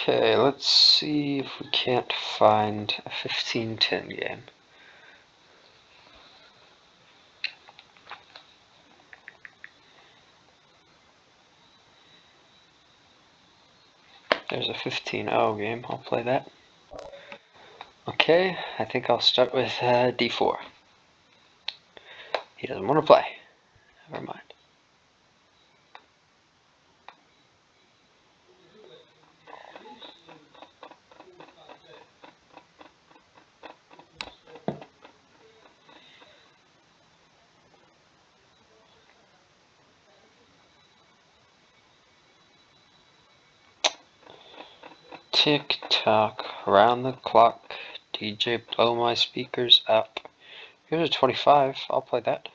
Okay, let's see if we can't find a 15-10 game. There's a 15-0 game, I'll play that. Okay, I think I'll start with d4. He doesn't want to play. Never mind. Tick tock, round the clock. DJ, blow my speakers up. Here's a 25. I'll play that.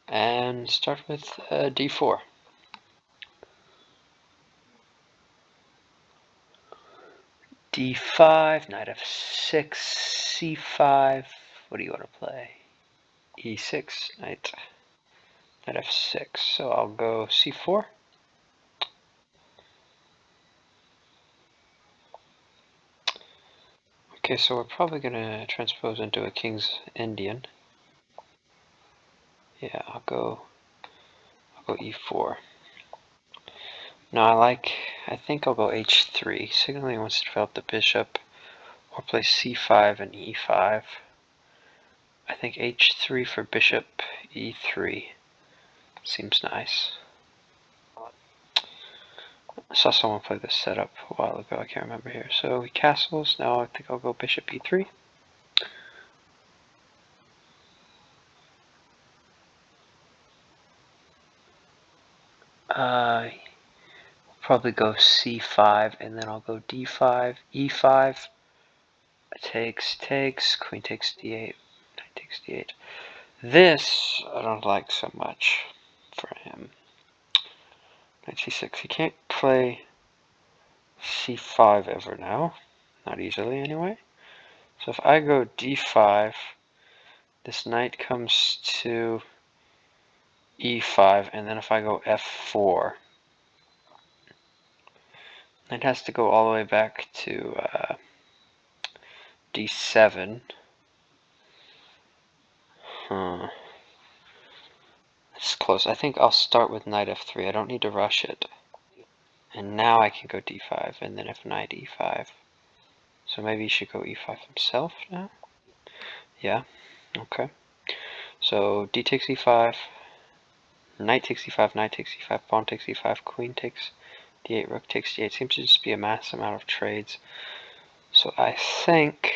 And start with d4. d5, knight f6, c5. What do you want to play? e6, knight f6. So I'll go c4. Okay, so we're probably going to transpose into a King's Indian. Yeah, I'll go e4. Now I think I'll go h3, signaling he wants to develop the bishop, or play c5 and e5. I think h3 for bishop, e3 seems nice. I saw someone play this setup a while ago, I can't remember here. So he castles, now I think I'll go bishop e3. Probably go c5, and then I'll go d5, e5. Takes, queen takes d8, knight takes d8. This I don't like so much for him. Knight c6, he can't play c5 ever now. Not easily anyway. So if I go d5, this knight comes to e5, and then if I go f4, it has to go all the way back to d7. It's close. I think I'll start with knight f3. I don't need to rush it. And now I can go d5, and then if knight e5. So maybe he should go e5 himself now? Yeah, okay. So d takes e5, knight takes e5, knight takes e5, pawn takes e5, queen takes d8, rook takes d8. Seems to just be a mass amount of trades. So I think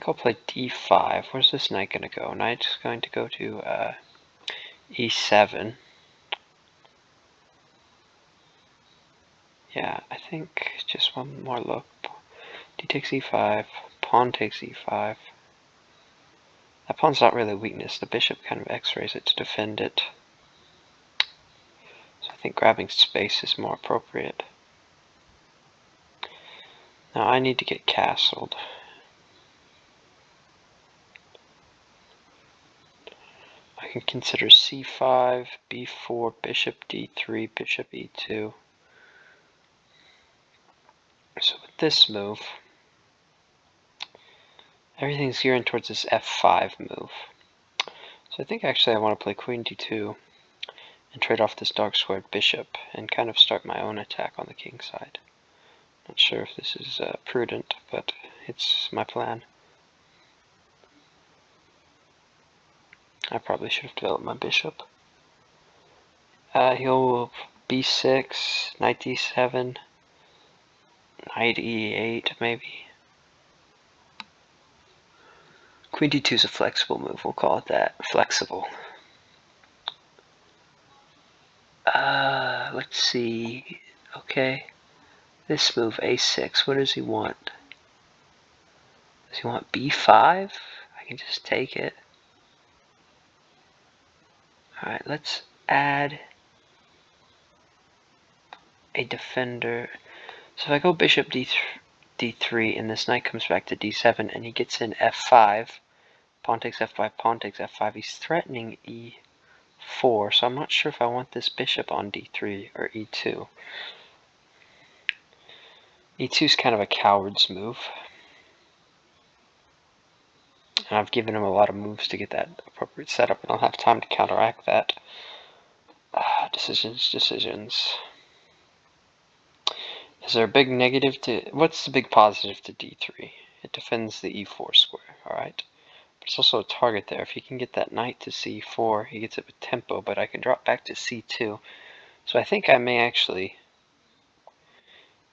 I'll play d5. Where's this knight going to go? Knight's going to go to e7. Yeah, I think just one more look. D takes e5, pawn takes e5. That pawn's not really a weakness. The bishop kind of x-rays it to defend it. So I think grabbing space is more appropriate. Now I need to get castled. I can consider c5, b4, bishop d3, bishop e2. So with this move, everything's gearing towards this f5 move. So I think actually I want to play queen d2 and trade off this dark squared bishop and kind of start my own attack on the king side. Not sure if this is prudent, but it's my plan. I probably should have developed my bishop. He'll b6, knight d7, knight e8 maybe. Queen d2 is a flexible move, we'll call it that. Flexible. Let's see. Okay. This move, a6, what does he want? Does he want b5? I can just take it. Alright, let's add a defender. So if I go bishop d3 and this knight comes back to d7 and he gets in f5, pawn takes f5, pawn takes f5, he's threatening 4, so I'm not sure if I want this bishop on d3 or e2. e2 is kind of a coward's move. And I've given him a lot of moves to get that appropriate setup, and I'll have time to counteract that. Decisions. Is there a big negative to... What's the big positive to d3? It defends the e4 square, alright? But it's also a target there. If he can get that knight to c4, he gets it with tempo, but I can drop back to c2. So I think I may actually...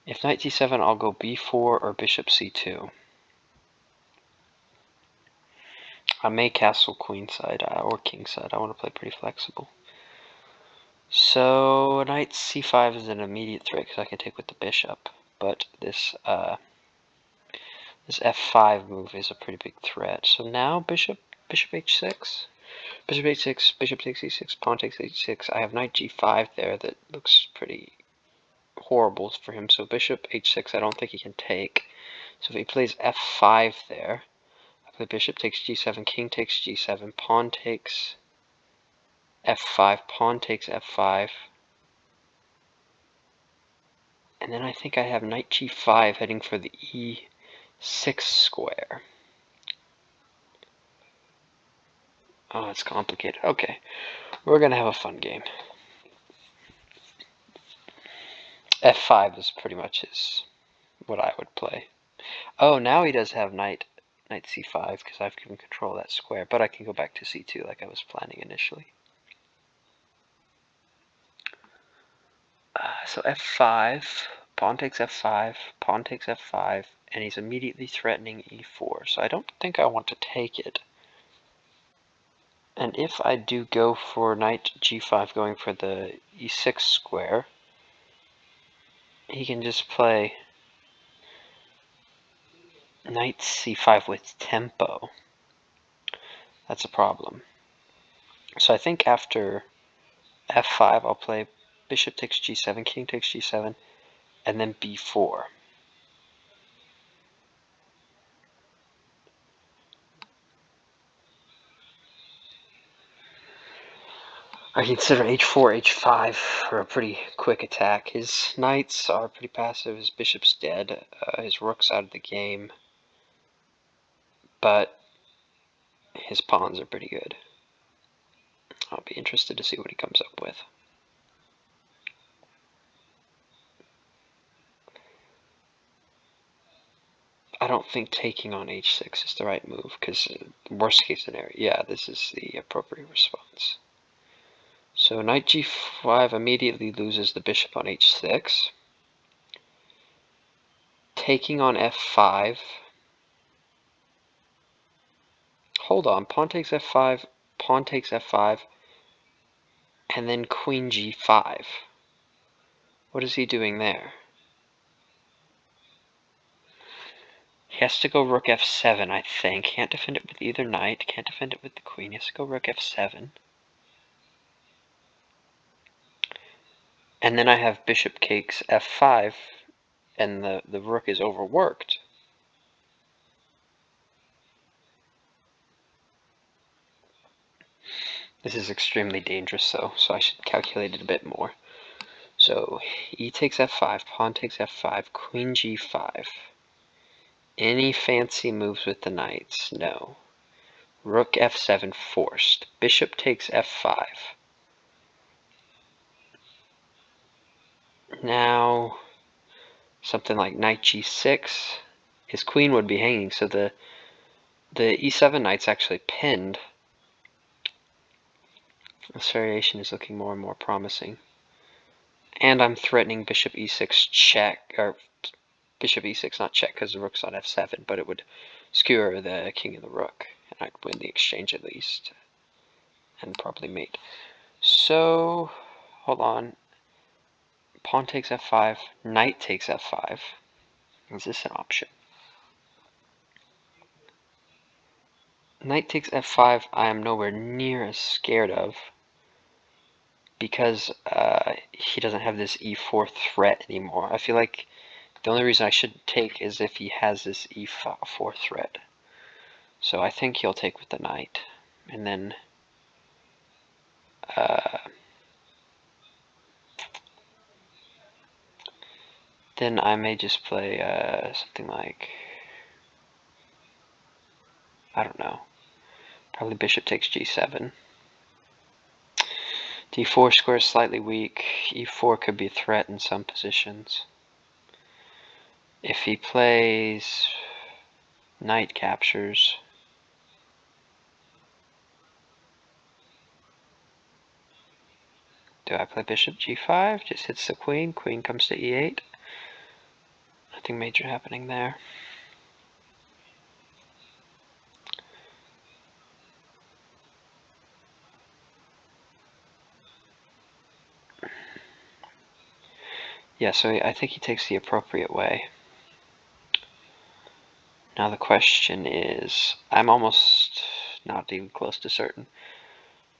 If knight g7, I'll go b4 or bishop c2. I may castle queenside or kingside. I want to play pretty flexible. So knight c5 is an immediate threat because I can take with the bishop, but this f5 move is a pretty big threat. So now bishop h6, bishop h6, bishop takes e6, pawn takes h6. I have knight g5 there that looks pretty horrible for him. So bishop h6, I don't think he can take. So if he plays f5 there, I play bishop takes g7, king takes g7, pawn takes f5, pawn takes f5. And then I think I have knight g5 heading for the e6 square. Oh, it's complicated. Okay, we're going to have a fun game. f5 is pretty much what I would play. Oh, now he does have knight c5 because I've given control of that square, but I can go back to c2 like I was planning initially. So f5, pawn takes f5, pawn takes f5, and he's immediately threatening e4, so I don't think I want to take it. And if I do go for knight g5 going for the e6 square, he can just play knight c5 with tempo. That's a problem. So I think after f5 I'll play bishop takes g7, king takes g7, and then b4. I consider h4, h5 for a pretty quick attack. His knights are pretty passive, his bishop's dead, his rook's out of the game, but his pawns are pretty good. I'll be interested to see what he comes up with. I don't think taking on h6 is the right move, because worst case scenario, yeah, this is the appropriate response. So knight g5 immediately loses the bishop on h6. Taking on f5. Hold on, pawn takes f5, pawn takes f5, and then queen g5. What is he doing there? He has to go rook f7, I think. Can't defend it with either knight, can't defend it with the queen. He has to go rook f7. And then I have bishop takes f5, and the rook is overworked. This is extremely dangerous though, so I should calculate it a bit more. So e takes f5, pawn takes f5, queen g5. Any fancy moves with the knights? No. Rook f7 forced. Bishop takes f5. Now something like knight g6. His queen would be hanging, so the e7 knight's actually pinned. This variation is looking more and more promising. And I'm threatening bishop e6 check, or bishop e6 not check because the rook's on f7, but it would skewer the king and the rook, and I'd win the exchange at least, and probably mate. So, hold on. Pawn takes f5, knight takes f5. Is this an option? Knight takes f5 I am nowhere near as scared of, because he doesn't have this e4 threat anymore. I feel like the only reason I shouldn't take is if he has this e4 threat. So I think he'll take with the knight. And then then I may just play something like, I don't know, probably bishop takes g7. d4 square is slightly weak. e4 could be a threat in some positions. If he plays knight captures, do I play bishop g5? Just hits the queen. Queen comes to e8. Nothing major happening there. Yeah, so I think he takes the appropriate way. Now the question is, I'm almost not even close to certain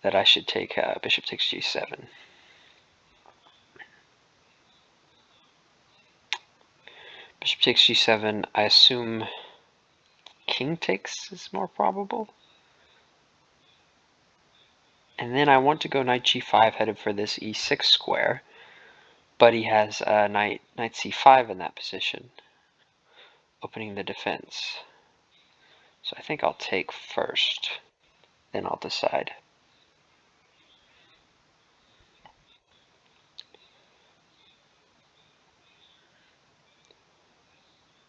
that I should take bishop takes g7. Bishop takes g7, I assume king takes is more probable. And then I want to go knight g5 headed for this e6 square, but he has knight c5 in that position, opening the defense. So I think I'll take first, then I'll decide.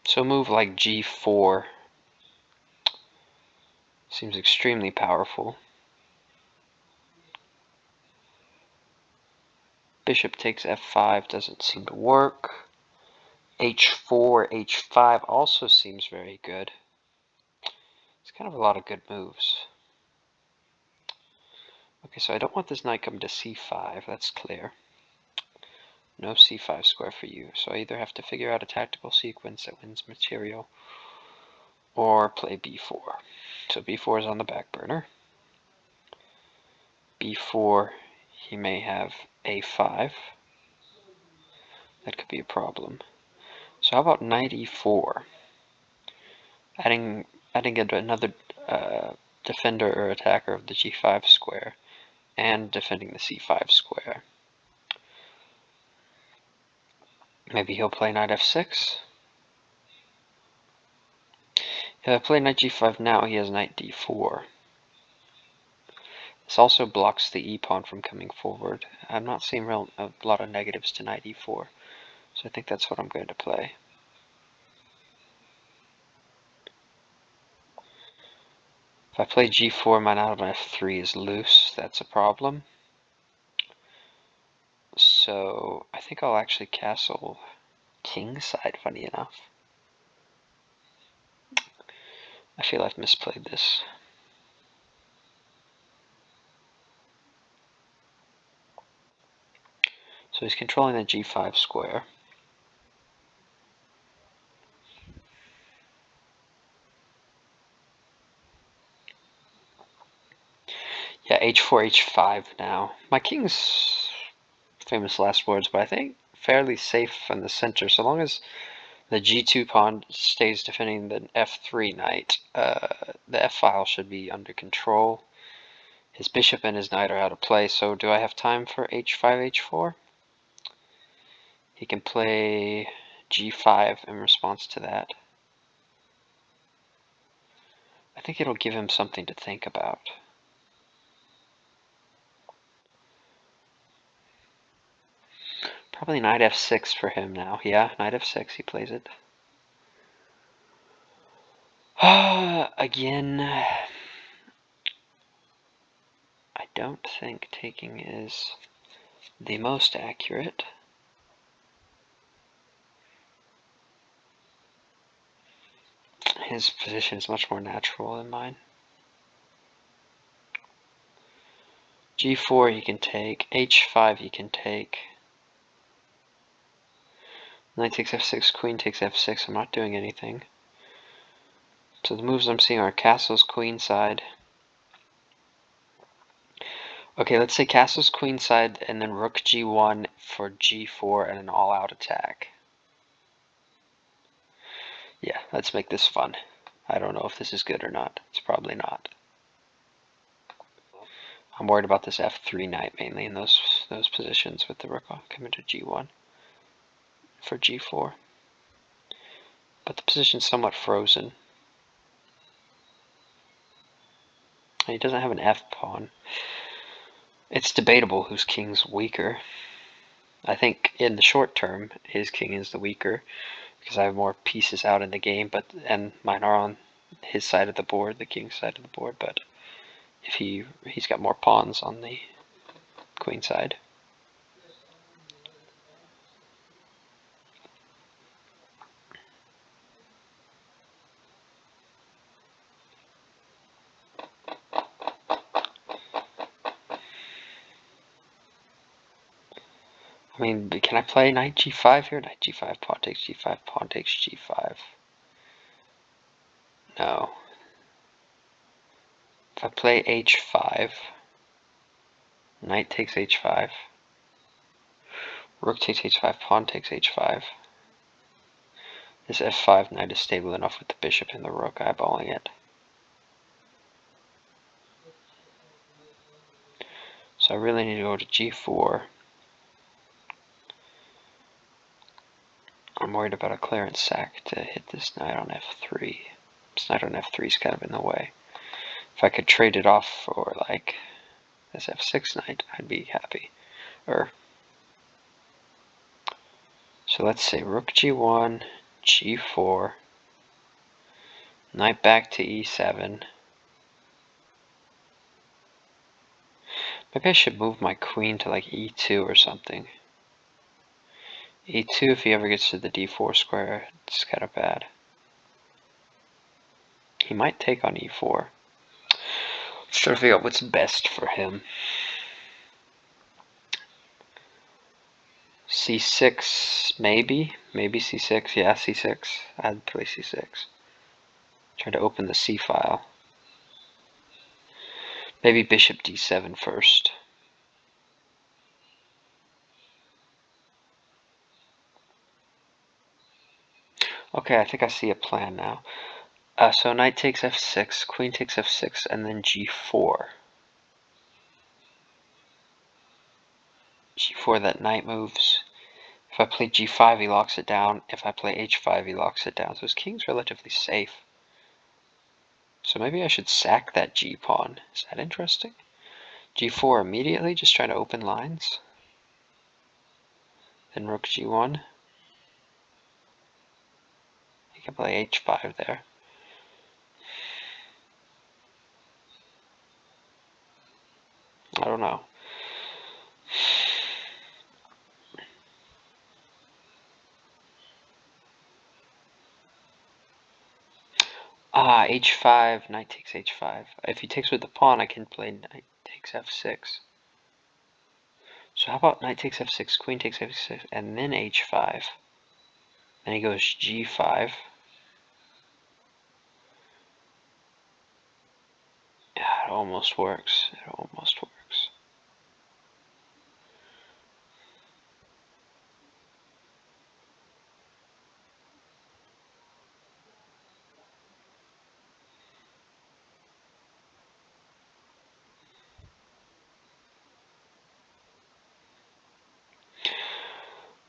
So a move like g4 seems extremely powerful. Bishop takes f5 doesn't seem to work. h4, h5 also seems very good. It's kind of a lot of good moves. Okay, so I don't want this knight coming to c5, that's clear. No c5 square for you, so I either have to figure out a tactical sequence that wins material or play b4. So b4 is on the back burner. b4, he may have a5. That could be a problem. So how about knight e4? Adding another defender or attacker of the g5 square and defending the c5 square. Maybe he'll play knight f6. If I play knight g5 now, he has knight d4. This also blocks the e-pawn from coming forward. I'm not seeing a lot of negatives to knight e4, so I think that's what I'm going to play. If I play g4, my knight on f3 is loose. That's a problem. So I think I'll actually castle kingside, funny enough. I feel I've misplayed this. So he's controlling the g5 square. Yeah, h4, h5 now. My king's famous last words, but I think fairly safe in the center, so long as the g2 pawn stays defending the f3 knight. The f file should be under control. His bishop and his knight are out of play, so do I have time for h5, h4? He can play g5 in response to that. I think it'll give him something to think about. Probably knight f6 for him now. Yeah, knight f6, he plays it. Again, I don't think taking is the most accurate. His position is much more natural than mine. g4 he can take, h5 he can take. Knight takes f6, queen takes f6, I'm not doing anything. So the moves I'm seeing are castles, queenside. Okay, let's say castles, queenside, and then rook g1 for g4 and an all-out attack. Yeah, let's make this fun. I don't know if this is good or not. It's probably not. I'm worried about this f3 knight mainly in those positions with the rook coming to g1 for g4. But the position's somewhat frozen. And he doesn't have an f pawn. It's debatable whose king's weaker. I think in the short term, his king is the weaker because I have more pieces out in the game, and mine are on his side of the board, the king's side of the board. But if he's got more pawns on the queen side. I mean, can I play knight g5 here? Knight g5, pawn takes g5, pawn takes g5. No. If I play h5, knight takes h5, rook takes h5, pawn takes h5. This f5 knight is stable enough with the bishop and the rook eyeballing it. So I really need to go to g4. I'm worried about a clearance sack to hit this knight on f3. This knight on f3 is kind of in the way. If I could trade it off for like this f6 knight, I'd be happy. So let's say rook g1, g4, knight back to e7. Maybe I should move my queen to like e2 or something. e2, if he ever gets to the d4 square, it's kind of bad. He might take on e4. Let's try to figure out what's best for him. c6, maybe c6, yeah, c6. I'd play c6. Try to open the c file. Maybe bishop d7 first. Okay, I think I see a plan now. So knight takes f6, queen takes f6, and then g4. g4, that knight moves. If I play g5, he locks it down. If I play h5, he locks it down. So his king's relatively safe. So maybe I should sack that g-pawn. Is that interesting? g4 immediately, just trying to open lines. Then rook g1. You can play h5 there. I don't know. h5, knight takes h5. If he takes with the pawn, I can play knight takes f6. So how about knight takes f6, queen takes f6, and then h5. Then he goes g5. Yeah, it almost works. It almost works.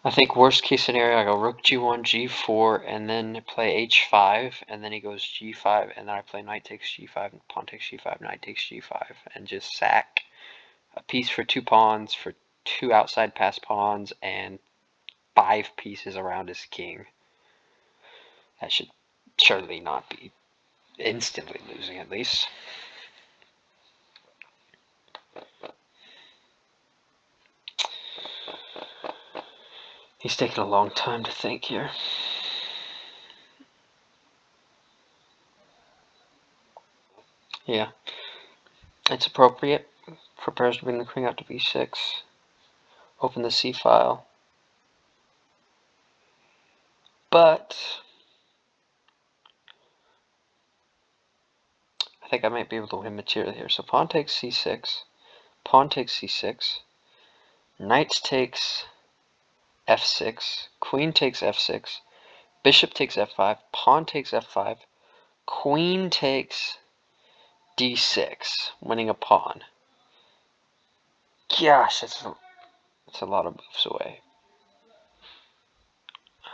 I think worst case scenario, I go rook g1, g4, and then play h5, and then he goes g5, and then I play knight takes g5, and pawn takes g5, knight takes g5, and just sack a piece for 2 pawns, for 2 outside pass pawns, and 5 pieces around his king. That should surely not be instantly losing, at least. He's taking a long time to think here. Yeah. It's appropriate for players to bring the queen out to b6. Open the c file. But I think I might be able to win material here. So pawn takes c6, pawn takes c6, knight takes f6, queen takes f6, bishop takes f5, pawn takes f5, queen takes d6, winning a pawn. Gosh, that's a lot of moves away.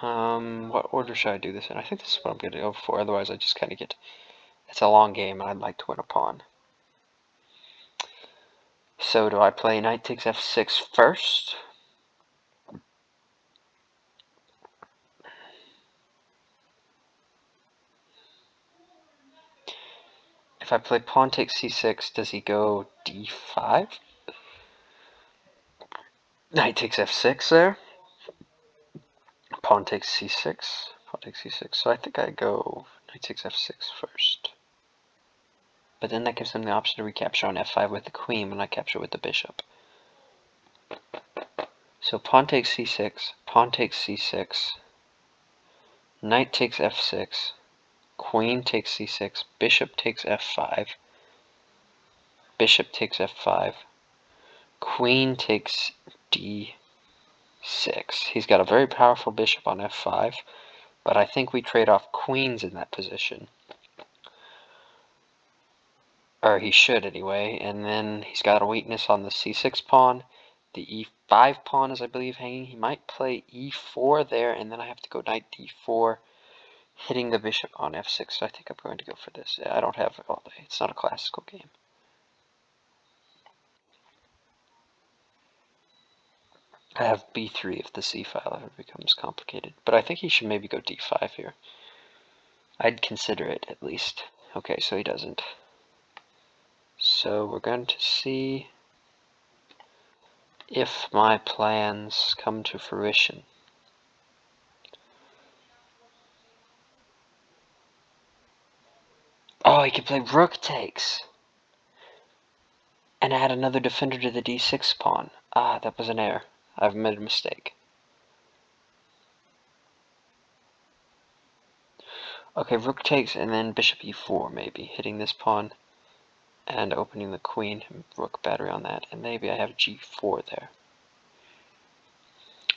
What order should I do this in? I think this is what I'm going to go for, otherwise I just kind of get... It's a long game, and I'd like to win a pawn. So do I play knight takes f6 first? If I play pawn takes c6, does he go d5? Knight takes f6 there. Pawn takes c6. Pawn takes c6. So I think I go knight takes f6 first. But then that gives him the option to recapture on f5 with the queen when I capture with the bishop. So pawn takes c6, pawn takes c6, knight takes f6, queen takes c6, bishop takes f5, bishop takes f5, queen takes d6. He's got a very powerful bishop on f5, but I think we trade off queens in that position. Or he should anyway, and then he's got a weakness on the c6 pawn. The e5 pawn is, I believe, hanging. He might play e4 there, and then I have to go knight d4, hitting the bishop on f6. So I think I'm going to go for this. I don't have it all day. It's not a classical game. I have b3 if the c file ever becomes complicated. But I think he should maybe go d5 here. I'd consider it, at least. Okay, so he doesn't. So we're going to see if my plans come to fruition. Oh, he can play rook takes and add another defender to the d6 pawn. Ah, that was an error. I've made a mistake. Okay, rook takes and then bishop e4 maybe, hitting this pawn and opening the queen, rook battery on that, and maybe I have g4 there.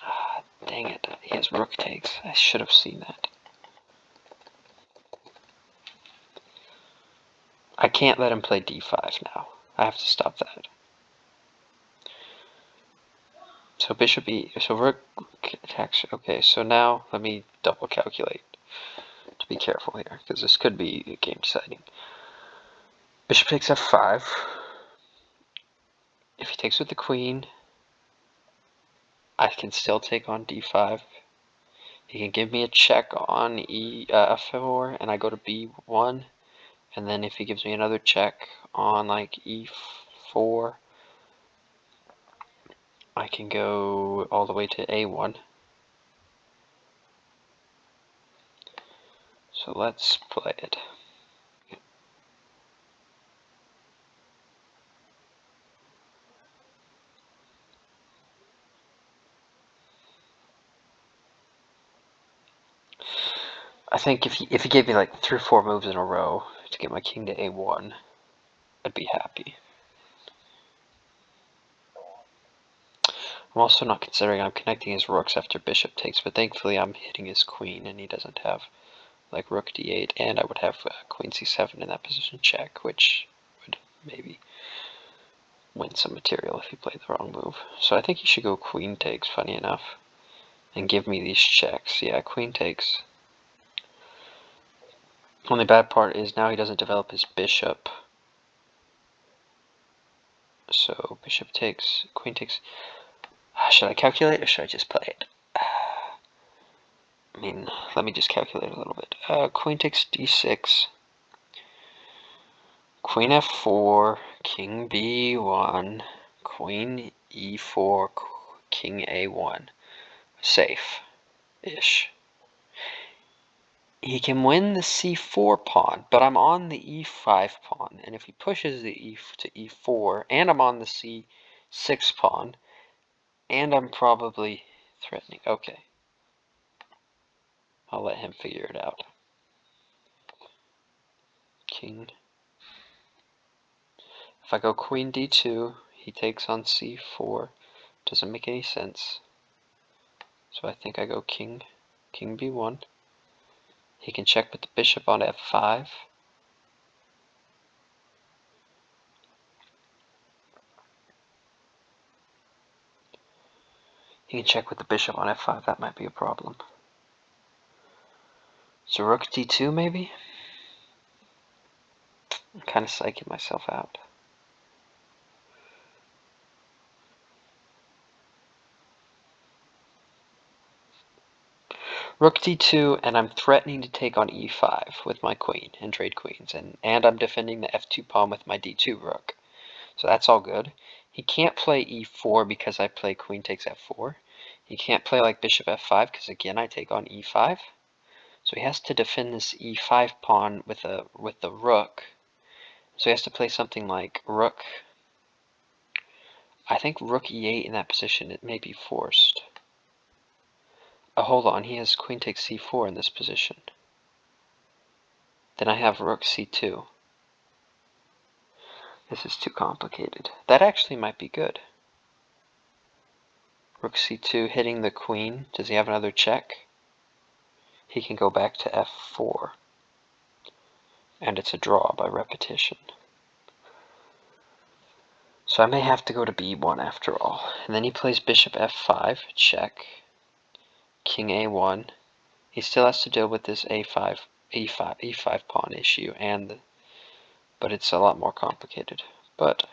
Ah, dang it, he has rook takes. I should have seen that. I can't let him play d5 now. I have to stop that. So bishop e, so rook attacks. Okay, so now let me double calculate to be careful here, because this could be game deciding. Bishop takes f5. If he takes with the queen, I can still take on d5. He can give me a check on f4, and I go to b1. And then if he gives me another check on like e4, I can go all the way to a1. So let's play it. I think if he gave me like 3 or 4 moves in a row to get my king to a1, I'd be happy. I'm also not considering I'm connecting his rooks after bishop takes, but thankfully I'm hitting his queen and he doesn't have like rook d8, and I would have queen c7 in that position check, which would maybe win some material if he played the wrong move. So I think he should go queen takes, funny enough, and give me these checks. Yeah, queen takes. Only bad part is now he doesn't develop his bishop. So bishop takes, queen takes. Should I calculate or should I just play it? I mean, let me just calculate a little bit. Queen takes d6. Queen f4, king b1, queen e4, king a1. Safe-ish. He can win the c4 pawn, but I'm on the e5 pawn, and if he pushes the e to e4, and I'm on the c6 pawn, and I'm probably threatening. Okay. I'll let him figure it out. King. If I go queen d2, he takes on c4. Doesn't make any sense. So I think I go king b1. He can check with the bishop on f5. He can check with the bishop on f5, that might be a problem. So rook d2 maybe? I'm kind of psyching myself out. Rook d2, and I'm threatening to take on e5 with my queen and trade queens, and I'm defending the f2 pawn with my d2 rook. So that's all good. He can't play e4 because I play queen takes f4. He can't play like bishop f5 because again I take on e5. So he has to defend this e5 pawn with the rook. So he has to play something like rook. I think rook e8 in that position, it may be forced. Oh, hold on, he has queen takes c4 in this position. Then I have rook c2. This is too complicated. That actually might be good. Rook c2 hitting the queen. Does he have another check? He can go back to f4. And it's a draw by repetition. So I may have to go to b1 after all. And then he plays bishop f5, check. King a1. He still has to deal with this e5 pawn issue, but it's a lot more complicated. But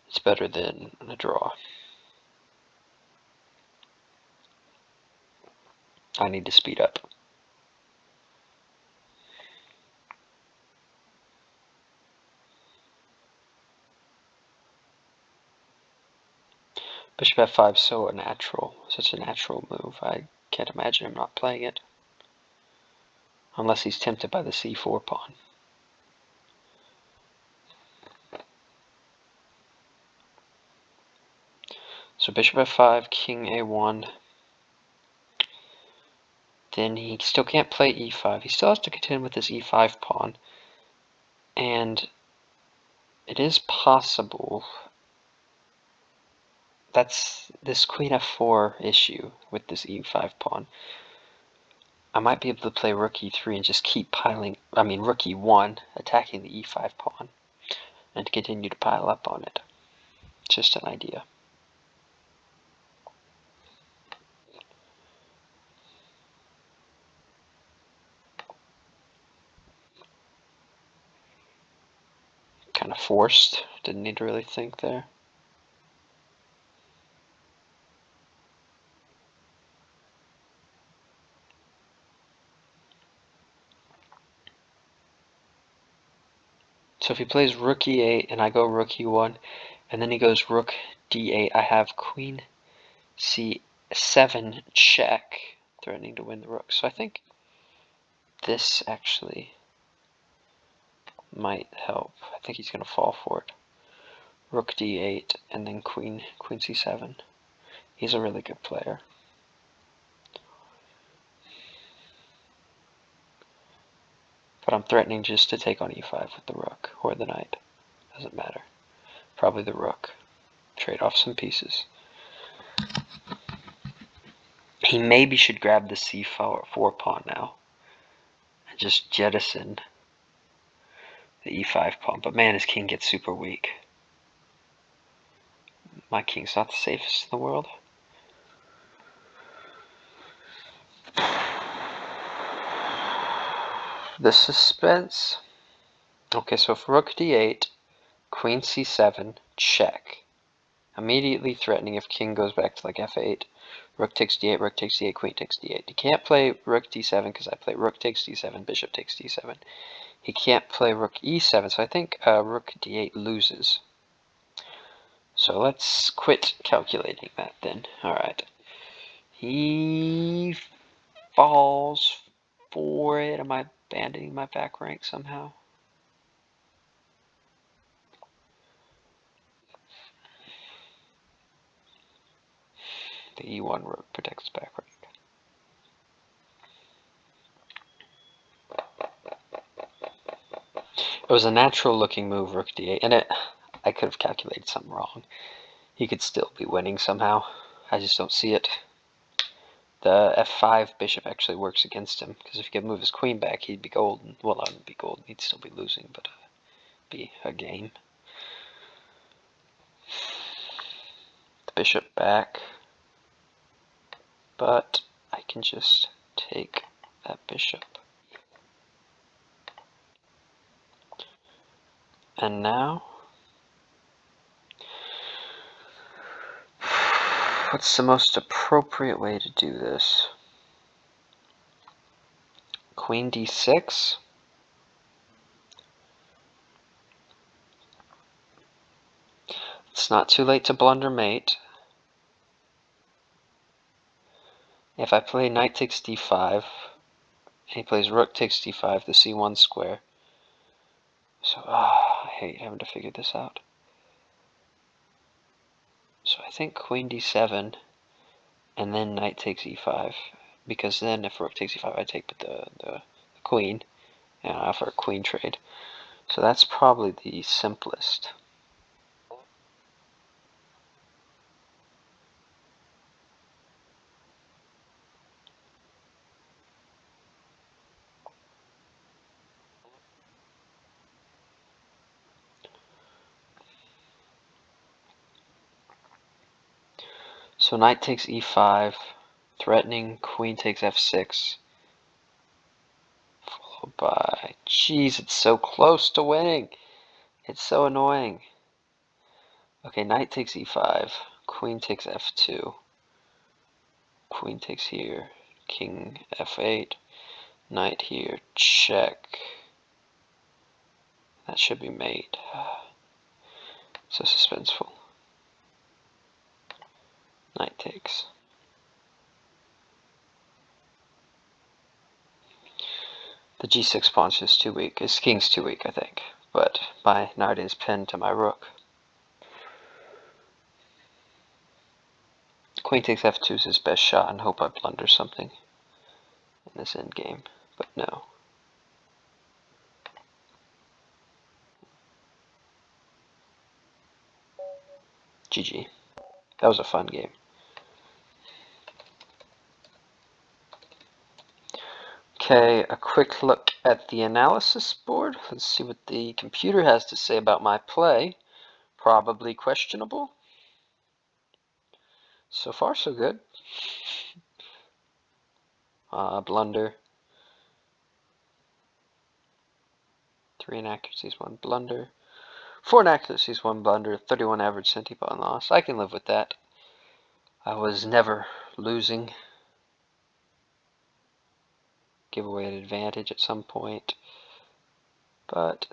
it's better than a draw. I need to speed up. Bishop f5 is such a natural move. I can't imagine him not playing it. Unless he's tempted by the c4 pawn. So bishop f5, king a1. Then he still can't play e5. He still has to contend with this e5 pawn. And it is possible that's this queen f4 issue with this e5 pawn. I might be able to play rook e3 and just keep rook e1, attacking the e5 pawn, and to continue to pile up on it. It's just an idea. Kind of forced. Didn't need to really think there. So if he plays rook e8 and I go rook e1, and then he goes rook d8, I have queen c7 check, threatening to win the rook. So I think this actually might help. I think he's going to fall for it. Rook d8 and then queen c7. He's a really good player. But I'm threatening just to take on e5 with the rook or the knight. Doesn't matter. Probably the rook. Trade off some pieces. He maybe should grab the c4 pawn now and just jettison the e5 pawn. But man, his king gets super weak. My king's not the safest in the world. The suspense. Okay, so if rook d8, queen c7, check. Immediately threatening if king goes back to like f8. Rook takes d8, rook takes d8, queen takes d8. He can't play rook d7 because I play rook takes d7, bishop takes d7. He can't play rook e7, so I think rook d8 loses. So let's quit calculating that then. Alright. He falls for it. Am I abandoning my back rank somehow? The e1 rook protects back rank. It was a natural looking move, rook d8, and I could have calculated something wrong. He could still be winning somehow. I just don't see it. The f5 bishop actually works against him, because if he could move his queen back, he'd be golden. Well, not be golden, he'd still be losing, but be a game. The bishop back, but I can just take that bishop. And now, what's the most appropriate way to do this? Queen d6. It's not too late to blunder mate. If I play knight takes d5, and he plays rook takes d5, the c1 square. So, I hate having to figure this out. So I think queen d7, and then knight takes e5, because then if rook takes e5, I take the queen, and I offer a queen trade. So that's probably the simplest. So knight takes e5, threatening, queen takes f6, followed by, jeez, it's so close to winning. It's so annoying. Okay, knight takes e5, queen takes f2, queen takes here, king f8, knight here, check. That should be mate. So suspenseful. Knight takes. The g6 pawn's just too weak. His king's too weak, I think. But my knight is pinned to my rook. Queen takes f2 is his best shot, and hope I blunder something in this endgame. But no. GG. That was a fun game. Okay, a quick look at the analysis board. Let's see what the computer has to say about my play. Probably questionable. So far, so good. Blunder. 3 inaccuracies, 1 blunder. 4 inaccuracies, 1 blunder. 31 average centipawn loss. I can live with that. I was never losing. Give away an advantage at some point. But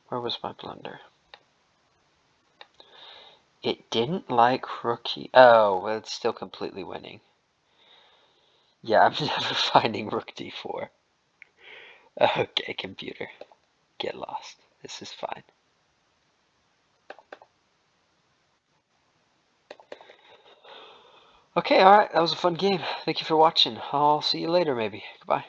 where was my blunder? It didn't like rookie. Oh, well, it's still completely winning. Yeah, I'm never finding rook d4. Okay, computer. Get lost. This is fine. Okay, alright, that was a fun game. Thank you for watching. I'll see you later, maybe. Goodbye.